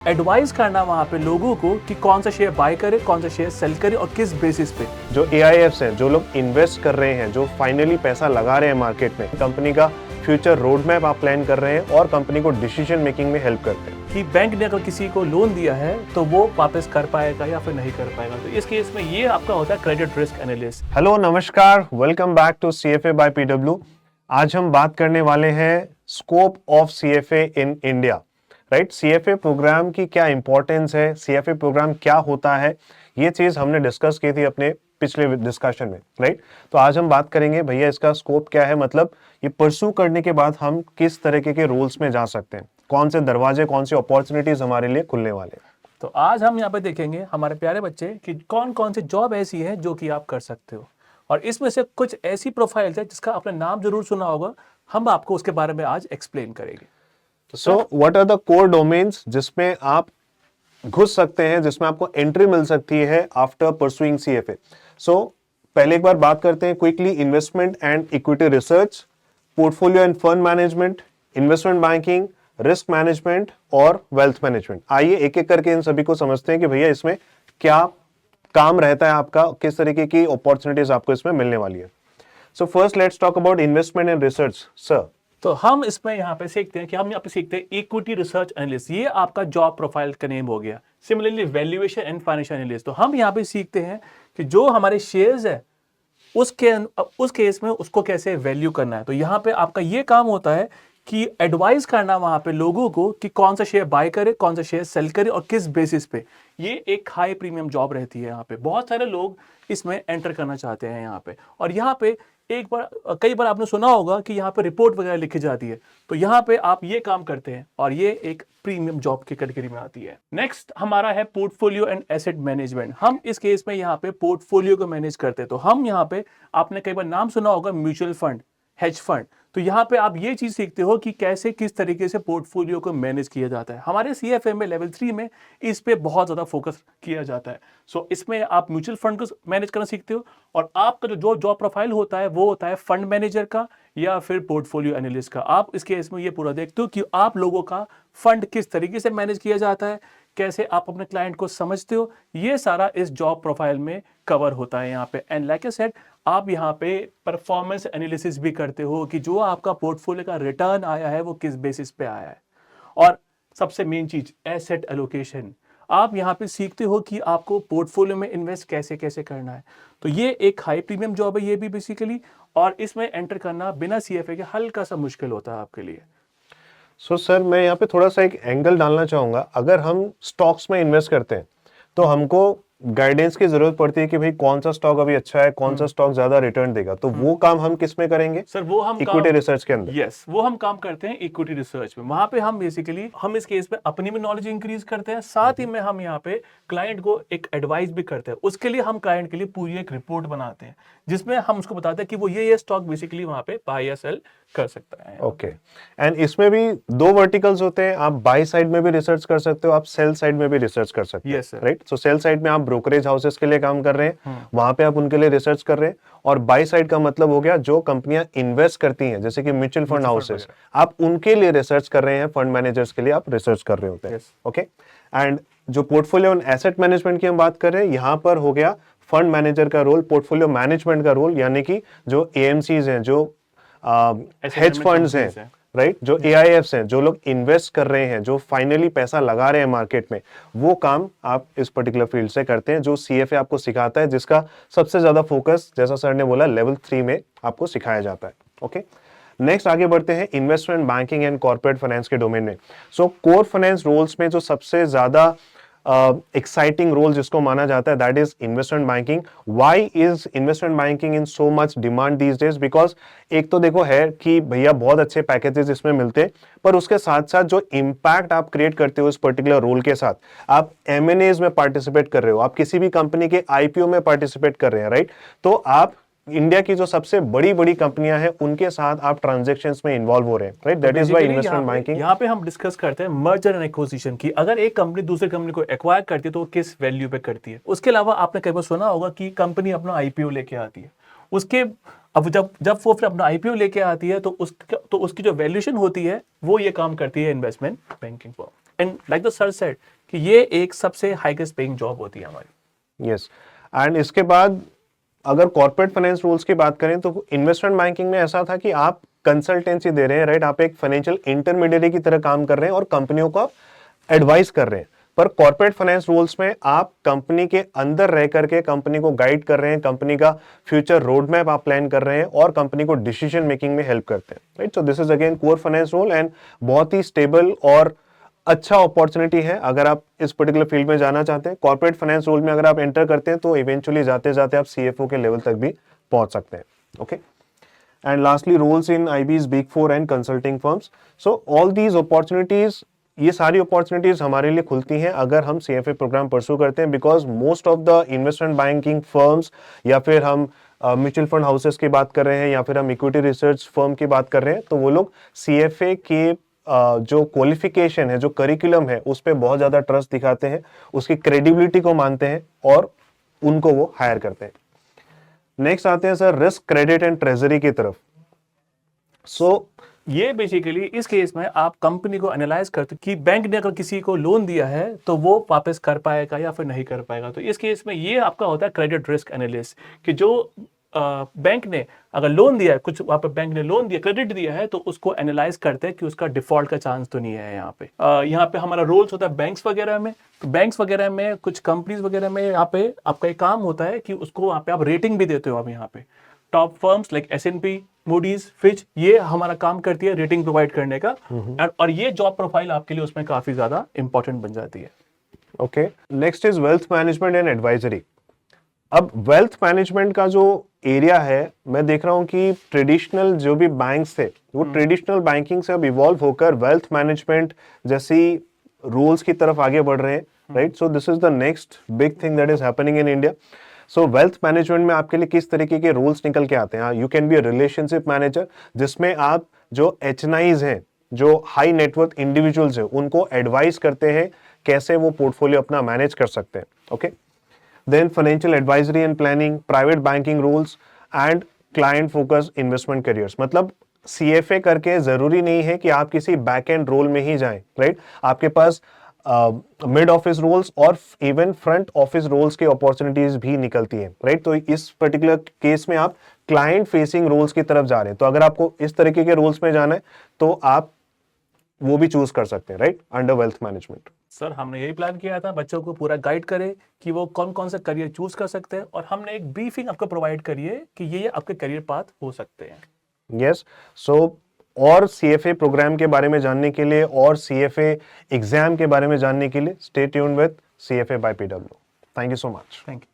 Advice करना वहाँ पे लोगों को कि कौन सा शेयर बाय करे, कौन सा शेयर सेल करे और किस बेसिस पे। जो AIFs हैं, जो लोग इन्वेस्ट कर रहे हैं, जो फाइनली पैसा लगा रहे हैं मार्केट में, कंपनी का फ्यूचर रोड मैप आप प्लान कर रहे हैं और कंपनी को डिसीजन मेकिंग में हेल्प करते हैं कि बैंक ने अगर किसी को लोन दिया है तो वो वापस कर पाएगा या फिर नहीं कर पाएगा। तो इस केस में ये आपका होता है क्रेडिट रिस्क एनालिस्ट। हेलो, नमस्कार, welcome back to CFA by PW। आज हम बात करने वाले हैं scope of CFA in India. Right, CFA program की क्या इंपॉर्टेंस है, CFA प्रोग्राम क्या होता है, ये चीज हमने डिस्कस की थी अपने पिछले डिस्कशन में। राइट, तो आज हम बात करेंगे भैया इसका स्कोप क्या है, मतलब ये परस्यू करने के बाद हम किस तरीके के रोल्स में जा सकते हैं, कौन से दरवाजे, कौन सी अपॉर्चुनिटीज हमारे लिए खुलने वाले हैं। तो आज हम यहाँ पे देखेंगे हमारे प्यारे बच्चे कि कौन कौन सी जॉब ऐसी है जो कि आप कर सकते हो, और इसमें से कुछ ऐसी प्रोफाइल्स है जिसका आपने नाम जरूर सुना होगा। हम आपको उसके बारे में आज एक्सप्लेन करेंगे। So what are the core domains जिसमें आप घुस सकते हैं, जिसमें आपको एंट्री मिल सकती है आफ्टर परसुइंग CFA। सो पहले एक बार बात करते हैं quickly. Investment and equity research, portfolio end fund management, investment banking, risk management और वेल्थ मैनेजमेंट। आइए एक एक करके इन सभी को समझते हैं कि भैया इसमें क्या काम रहता है आपका, किस तरीके की अपॉर्चुनिटीज आपको इसमें मिलने वाली है। So first let's talk about investment and research. Sir, तो हम इसमें यहाँ पे सीखते हैं कि हम यहाँ पे सीखते हैं इक्विटी रिसर्च एनालिस्ट। ये आपका जॉब प्रोफाइल का नेम हो गया। Similarly valuation and financial analyst. तो हम यहाँ पे सीखते हैं कि जो हमारे शेयर्स है उस केस में उसको कैसे वैल्यू करना है। तो यहाँ पे आपका ये काम होता है कि एडवाइस करना वहां पे लोगों को कि कौन सा शेयर बाय करे, कौन सा शेयर सेल करे और किस बेसिस पे। ये एक हाई प्रीमियम जॉब रहती है। यहाँ पे बहुत सारे लोग इसमें एंटर करना चाहते हैं यहाँ पे। और यहाँ पे कई बार आपने सुना होगा कि यहाँ पे रिपोर्ट वगैरह लिखी जाती है। तो यहाँ पे आप ये काम करते हैं और ये एक प्रीमियम जॉब की कैटेगरी में आती है। नेक्स्ट हमारा है पोर्टफोलियो एंड एसेट मैनेजमेंट। हम इस केस में यहाँ पे पोर्टफोलियो को मैनेज करते हैं। तो हम यहाँ पे, आपने कई बार नाम सुना होगा म्यूचुअल फंड, हेज फंड। तो यहाँ पे आप ये चीज सीखते हो कि कैसे किस तरीके से पोर्टफोलियो को मैनेज किया जाता है। हमारे CFA में लेवल 3 में इस पे बहुत ज्यादा फोकस किया जाता है। सो इसमें आप म्यूचुअल फंड को मैनेज करना सीखते हो और आपका जो जॉब प्रोफाइल होता है वो होता है फंड मैनेजर का या फिर पोर्टफोलियो एनालिस्ट का। आप इस केस में ये पूरा देखते हो कि आप लोगों का फंड किस तरीके से मैनेज किया जाता है, कैसे आप अपने क्लाइंट को समझते हो। ये सारा इस जॉब प्रोफाइल में कवर होता है यहाँ पे। एंड लाइक आई सेड, आप यहाँ पे परफॉर्मेंस एनालिसिस भी करते हो कि जो आपका पोर्टफोलियो का रिटर्न आया है वो किस बेसिस पे आया है। और सबसे मेन चीज एसेट एलोकेशन। आप यहाँ पे सीखते हो कि आपको पोर्टफोलियो में इन्वेस्ट कैसे कैसे करना है। तो ये एक हाई प्रीमियम जॉब है ये भी बेसिकली, और इसमें एंटर करना बिना CFA के हल्का सा मुश्किल होता है आपके लिए। सो सर, मैं यहाँ पे थोड़ा सा एक एंगल डालना चाहूंगा। अगर हम स्टॉक्स में इन्वेस्ट करते हैं तो हमको गाइडेंस की जरूरत पड़ती है कि भाई कौन सा स्टॉक अभी अच्छा है, कौन सा स्टॉक ज्यादा रिटर्न देगा। तो वो काम हम किस में करेंगे सर? वो हम इक्विटी रिसर्च के अंदर। यस, वो हम काम करते हैं इक्विटी रिसर्च में। वहां पे हम बेसिकली इस केस में अपनी भी नॉलेज इंक्रीज करते हैं, साथ ही में हम यहाँ पे क्लाइंट को एक एडवाइस भी करते हैं। उसके लिए हम क्लाइंट के लिए पूरी एक रिपोर्ट बनाते हैं जिसमें हम उसको बताते हैं कि वो ये स्टॉक बेसिकली वहां पे बाय या सेल कर सकता है। ओके, एंड इसमें भी दो वर्टिकल्स होते हैं। आप बाय साइड में भी रिसर्च कर सकते हो, आप सेल साइड में भी रिसर्च कर सकते हो। राइट, सो सेल साइड में आप ब्रोकरेज हाउसेस के लिए काम कर रहे हैं, वहां पे आप उनके लिए रिसर्च कर रहे हैं। और बाय साइड का मतलब हो गया जो कंपनियां इन्वेस्ट करती हैं, जैसे कि म्यूचुअल फंड हाउसेस, आप उनके लिए रिसर्च कर रहे हैं, फंड मैनेजर्स के लिए आप रिसर्च कर रहे होते हैं। ओके, एंड जो पोर्टफोलियो एंड एसेट मैनेजमेंट की हम बात कर रहे हैं, यहां पर हो गया फंड मैनेजर का रोल, पोर्टफोलियो मैनेजमेंट का रोल, यानी कि जो AMCs हैं, जो हेज फंड्स हैं, राइट, जो AIFs हैं, जो लोग इन्वेस्ट कर रहे हैं, जो फाइनली पैसा लगा रहे हैं मार्केट में, वो काम आप इस पर्टिकुलर फील्ड से करते हैं, जो CFA आपको सिखाता है, जिसका सबसे ज्यादा फोकस, जैसा सर ने बोला, लेवल 3 में आपको सिखाया जाता है। ओके, नेक्स्ट आगे बढ़ते हैं investment banking and corporate finance के डोमेन में। सो कोर फाइनेंस रोल्स में जो सबसे ज्यादा एक्साइटिंग रोल जिसको माना जाता है, that is investment banking. Why is investment banking in so much demand these days? Because एक तो देखो है कि भैया बहुत अच्छे पैकेजेस इसमें मिलते हैं, पर उसके साथ साथ जो इम्पैक्ट आप क्रिएट करते हो इस पर्टिकुलर रोल के साथ, आप M&As में पार्टिसिपेट कर रहे हो, आप किसी भी कंपनी के IPO में पार्टिसिपेट कर रहे हैं, राइट, तो आप इंडिया की जो सबसे बड़ी बड़ी कंपनियां हैं उनके साथ आप ट्रांजैक्शंस में इन्वॉल्व हो रहे हैं, right, that is why investment banking. यहाँ पे हम डिस्कस करते हैं मर्जर एंड एक्विजिशन की। अगर एक कंपनी दूसरी कंपनी को एक्वायर करती है तो वो किस वैल्यू पे करती है। उसके अलावा आपने कई बार सुना होगा कि कंपनी अपना IPO लेके आती है, उसके अब जब वो फिर अपना IPO लेके आती है तो उसकी जो वैल्यूएशन होती है वो ये काम करती है investment banking firm. And like the sir said कि ये एक सबसे हाईएस्ट पेइंग जॉब होती है हमारी। यस, एंड इसके बाद अगर कॉर्पोरेट फाइनेंस रूल्स की बात करें तो इन्वेस्टमेंट बैंकिंग में ऐसा था कि आप कंसल्टेंसी दे रहे हैं, राइट, आप एक फाइनेंशियल इंटरमीडिएरी की तरह काम कर रहे हैं और कंपनियों को आप एडवाइस कर रहे हैं। पर कॉर्पोरेट फाइनेंस रूल्स में आप कंपनी के अंदर रह करके कंपनी को गाइड कर रहे हैं, कंपनी का फ्यूचर रोड मैप आप प्लान कर रहे हैं और कंपनी को डिसीजन मेकिंग में हेल्प करते हैं, right. So this is again core finance role and बहुत ही स्टेबल और अच्छा अपॉर्चुनिटी है अगर आप इस पर्टिकुलर फील्ड में जाना चाहते हैं। कॉर्पोरेट फाइनेंस रोल में अगर आप एंटर करते हैं तो इवेंचुअली जाते जाते आप सीएफओ के लेवल तक भी पहुंच सकते हैं। Okay, and lastly roles in IBs, big four and consulting firms. So all these opportunities, ये सारी अपॉर्चुनिटीज हमारे लिए खुलती हैं अगर हम सीएफए प्रोग्राम परस्यू करते हैं, because most of the investment banking firms या फिर हम म्यूचुअल फंड हाउसेस की बात कर रहे हैं या फिर हम इक्विटी रिसर्च फर्म की बात कर रहे हैं, तो वो लोग सीएफए के जो क्वालिफिकेशन है, जो करिकुलम है, उस पर बहुत ज्यादा ट्रस्ट दिखाते हैं, उसकी क्रेडिबिलिटी को मानते हैं और उनको वो हायर करते हैं। नेक्स्ट आते हैं sir risk, credit and treasury की तरफ। सो ये बेसिकली इस केस में आप कंपनी को एनालाइज करते कि बैंक ने अगर किसी को लोन दिया है तो वो वापस कर पाएगा या फिर नहीं कर पाएगा। तो इस केस में ये आपका होता है क्रेडिट रिस्क एनालिसिस, कि जो बैंक ने अगर लोन दिया है, कुछ वहाँ पे बैंक ने लोन दिया, क्रेडिट दिया है, तो उसको एनालाइज करते हैं कि उसका डिफॉल्ट का चांस तो नहीं है। यहाँ पे हमारा रोल्स होता है बैंक्स वगैरह में। तो बैंक्स वगैरह में, कुछ कंपनीज वगैरह में यहाँ पे आपका एक काम होता है कि उसको वहाँ पे आप रेटिंग भी देते हो। आप यहाँ पे top firms like S&P, Moody's, Fitch, ये हमारा काम करती है रेटिंग प्रोवाइड करने का। और ये जॉब प्रोफाइल आपके लिए उसमें काफी ज्यादा इंपॉर्टेंट बन जाती है। Okay, next is wealth management and advisory. अब वेल्थ मैनेजमेंट का जो एरिया है, मैं देख रहा हूं कि ट्रेडिशनल जो भी बैंक्स थे वो ट्रेडिशनल बैंकिंग से अब इवॉल्व होकर वेल्थ मैनेजमेंट जैसी रूल्स की तरफ आगे बढ़ रहे हैं, right. So this is the next big thing that is happening in India. So wealth management में आपके लिए किस तरीके के रूल्स निकल के आते हैं? You can be a relationship manager, जिसमें आप जो एचएनआईज हैं, जो हाई नेटवर्थ इंडिविजुअल्स हैं, उनको एडवाइस करते हैं कैसे वो पोर्टफोलियो अपना मैनेज कर सकते हैं। Okay, then financial advisory and planning, private banking roles and client focus investment careers. मतलब सीएफए करके जरूरी नहीं है कि आप किसी बैक एंड रोल में ही जाएं, राइट। आपके पास मिड ऑफिस रोल्स और इवन फ्रंट ऑफिस रोल्स की अपॉर्चुनिटीज भी निकलती हैं, राइट। तो इस पर्टिकुलर केस में आप क्लाइंट फेसिंग रोल्स की तरफ जा रहे हैं, तो अगर आपको इस तरीके के रोल्स में जाना है तो आप वो भी चूज कर सकते हैं, right, under wealth management. Sir हमने यही प्लान किया था, बच्चों को पूरा गाइड करे कि वो कौन कौन सा करियर चूज कर सकते हैं, और हमने एक ब्रीफिंग आपको प्रोवाइड करी है कि ये आपके करियर पाथ हो सकते हैं। यस, सो और सीएफए प्रोग्राम के बारे में जानने के लिए और सीएफए एग्जाम के बारे में जानने के लिए stay tuned with CFA by PW. Thank you so much. Thank you.